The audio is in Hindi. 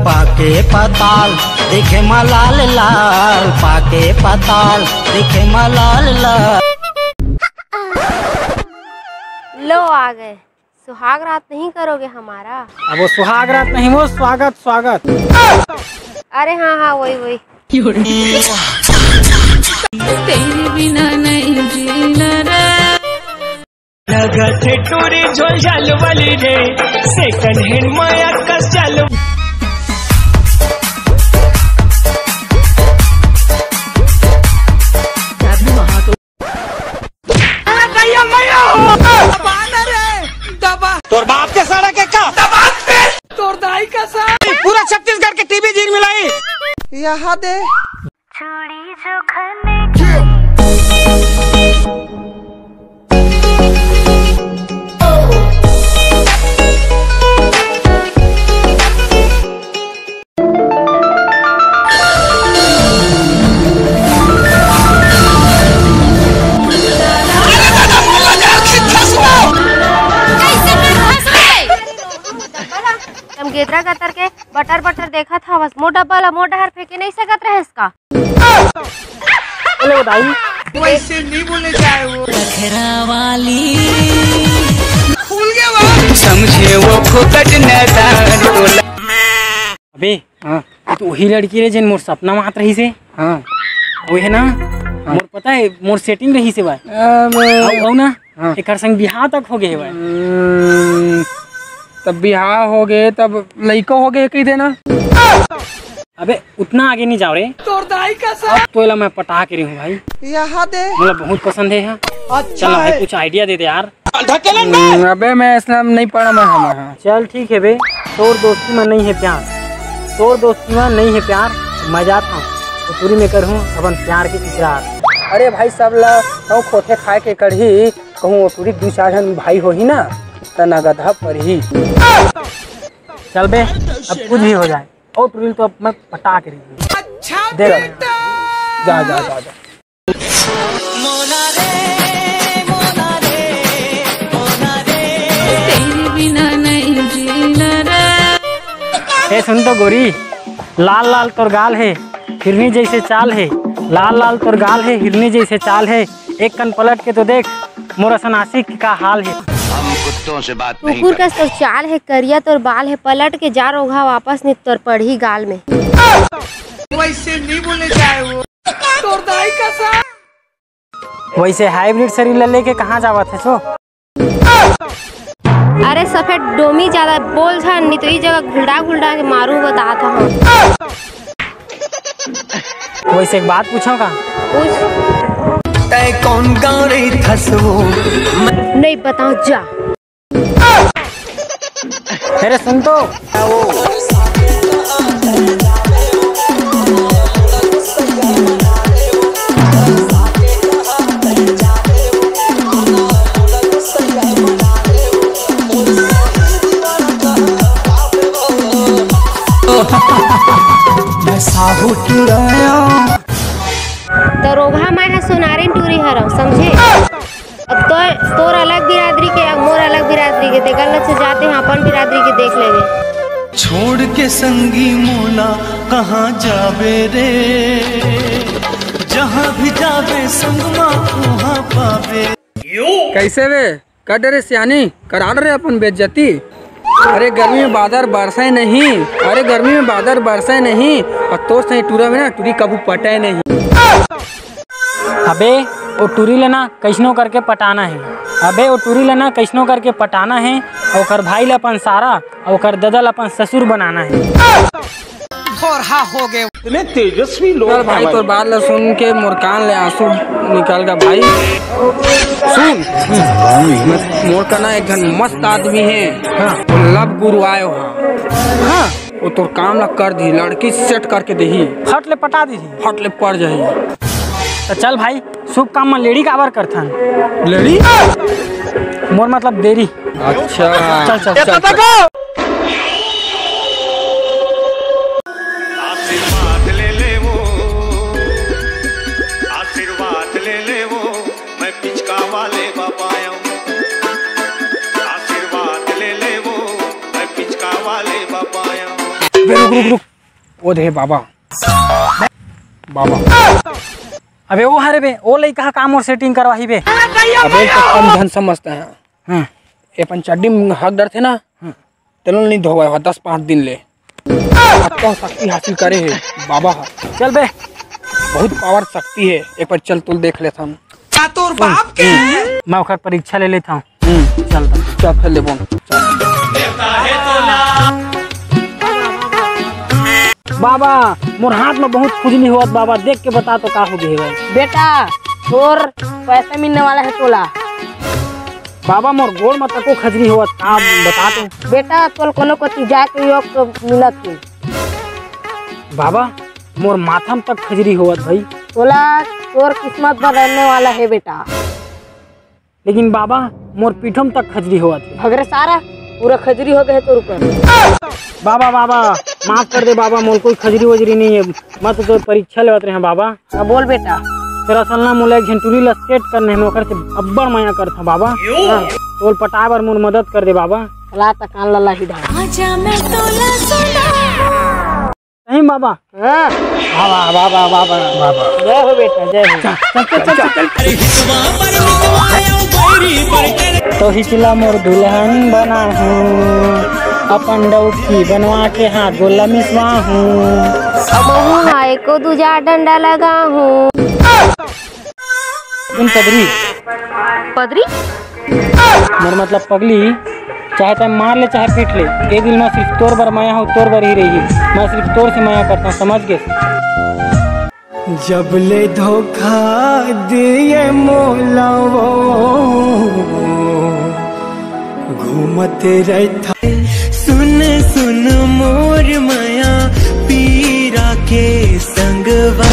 पाके पताल दिखे मलाल लाल, पाके पताल दिखे मलाल लाल। लो आ गए। सुहाग रात नहीं करोगे हमारा? अब वो सुहाग रात नहीं, वो स्वागत स्वागत। अरे हाँ हाँ वही वही। तेरे बिना नहीं जीना रे। लगत है टूरी झोल झाल वाली रे, सेकंड हैंड माया कस चालू। तोर बाप के सड़क के का तोर दाई का सा पूरा छत्तीसगढ़ के टीवी जीन मिलाई यहाँ दे छोड़ी जो खाने गेतरा कतर के बटर बटर देखा था बस। मोटा पाला मोटा हर फेंके नहीं सकत रहे इसका। बोले बताई वैसे नहीं बोले जाए वो रखरा वाली भूल गया वो समझे वो फुकट नदान। अबे हाँ तो वही लड़की रे जिन मोर सपना मात रही से। हाँ वो है ना मोर पता है मोर सेटिंग रही से भाई औ ना एक संग बिहार तक हो गए भाई। तब बिहार हो गए तब लड़का हो गए कही देना। अबे उतना आगे नहीं जाओ रे तोर दाई का सा। अब तो मैं पटा के रही हूँ भाई यहाँ दे मुझे बहुत पसंद है यहाँ। अच्छा चल भाई कुछ आइडिया दे दे यार। अबे मैं इस्लाम नहीं पढ़ा मैं हमारा। चल ठीक है बे तोर दोस्ती में नहीं है प्यार, तोर दोस्ती में नहीं है प्यार। मैं जाता हूँ तो पूरी में करूँ अपन प्यार के इकरार। अरे भाई सब ला खोते खाए के कढ़ी कहूँ पूरी 2-4 जन भाई हो ही ना तना गधा पर ही। चल बे अब कुछ भी हो जाए और टूरिल तो अब मैं पटा के रही। अच्छा दे जा जा जा जा। तेरे बिना नहीं जीना रे। सुन तो गोरी लाल लाल तोर गाल है हिरनी जैसे चाल है, लाल लाल तोर गाल है हिरनी जैसे चाल है। एक कन पलट के तो देख मोर सनासिक का हाल है। कुत्तों से बात नहीं कुकुर का तो चाल है करिया तोर बाल है, पलट के जा रोगा वापस नहीं तोर पढ़ी गाल में। वैसे नहीं बोले जाए वो तोर दाई का सा। वैसे हाइब्रिड शरीर लेके कहाँ जावत है सो? अरे सफेद डोमी ज्यादा बोल था नहीं तो ये जगह घुलडा घुलडा के मारू बता था। वैसे एक बात पूछो का? पूछ। तय कौन गाँव रही थसवो नहीं बताओ जा। अरे सुन तो दरोगा मैं है सोनारी टूरी हरम समझे। अब तो तोर अलग बिरादरी के मोर अलग बिरादरी के ते गलत से जाते हैं अपन बिरादरी के देख लेवे। छोड़ के संगी मोला कहाँ जावे रे, जहाँ भी जावे संगमा वहाँ पावे। कैसे वे कट रे सियानी करा रहे अपन बेइज्जती। अरे गर्मी में बादल बरसाए नहीं, अरे गर्मी में बादल बरसाए नहीं और तो सही टूरा में ना टूरी कबू पटाए नहीं। अबे वो टूरी लेना कैसनो करके पटाना है। अबे वो टूरी लेना कैसनो करके पटाना है और कर भाई ले अपन सारा और कर ददल अपन ससुर बनाना है। हो गए इतने तेजस्वी लोग भाई तो बात ला सुन के मोर कान ले आंसू निकल गया भाई। सुन मोर का ना एक घन मस्त आदमी है। हाँ। लव गुरु आयो। हाँ वो तो काम ला कर दी, लड़की सेट करके दही, फट ले पटा दी फट ले पड़ जाही। तो चल भाई शुभ काम में लेडी काबर करथन। लेडी मोर मतलब देरी। अच्छा चल चल चल, चल। आशीर्वाद ले ले वो, आशीर्वाद ले ले वो, मैं पिचका वाले बाबा आऊं। आशीर्वाद ले ले वो, मैं पिचका वाले बाबा आऊं। रुक रुक रुक, वो दे बाबा बाबा। अबे वो हरे बे, वो लई कहा काम और सेटिंग करवाही बे। अबे तो कम धन समझते हैं। हाँ ये पंचाडी में हक डर थे ना, तेल नहीं धोवा 10-5 दिन ले। तो शक्ति हासिल करे है बाबा। चल बे, बहुत पावर शक्ति है, एक बार चल तुल देख लेता हूँ। मैं ओकर परीक्षा ले लेता हूँ। चल चल फिर ले बोन। बाबा मोर हाथ में बहुत खुजली हुआ बाबा, देख के बता तो का हो गई है। बेटा तोर पैसा मिलने वाला है तोला। बाबा मोर गोड़ में तको खजरी हुआ, का बता तो। बेटा तोल कोनो को तीजा के योग तो मिलत है। बाबा मोर माथा में तक खजरी हुआ भाई। तोला तोर किस्मत में रहने वाला है बेटा। लेकिन बाबा मोर पीठम तक खजरी हुआ थी। भगरे सारा पूरा खजरी हो गए है तोर ऊपर। बाबा बाबा माफ कर दे बाबा, मोर कोई खजरी वजरी नहीं है। मैं तो परीक्षा लेवत रहे हैं बाबा। हाँ बोल बेटा। तेरा सलना मोला एक झंटूरी ला सेट करने में ओकर से अब्बड़ माया करता बाबा। हाँ, तोल पटा बर मोर मदद कर दे बाबा। ला तकान ला ही ढा। आजा मैं तोला सुना। नहीं बाबा। हाँ बाबा बाबा बाबा बाबा, जय हो बेटा जय हो। तो हिचला मोर दुल्हन बना हूँ, अपन डौकी बनवा के हाथ गोला मिसवा हूँ। अब हाय को दूजा डंडा लगा हूँ। सुन पदरी, पदरी मोर मतलब पगली, चाहे तो मार ले चाहे पीट ले, ये दिल में सिर्फ तोर बर माया हो, तोर बर ही रही। मैं सिर्फ तोर से माया करता हूँ, समझ गए। जब ले धोखा दिए मोला वो, घूमते रहता। सुन सुन मोर माया पीरा के संगवा।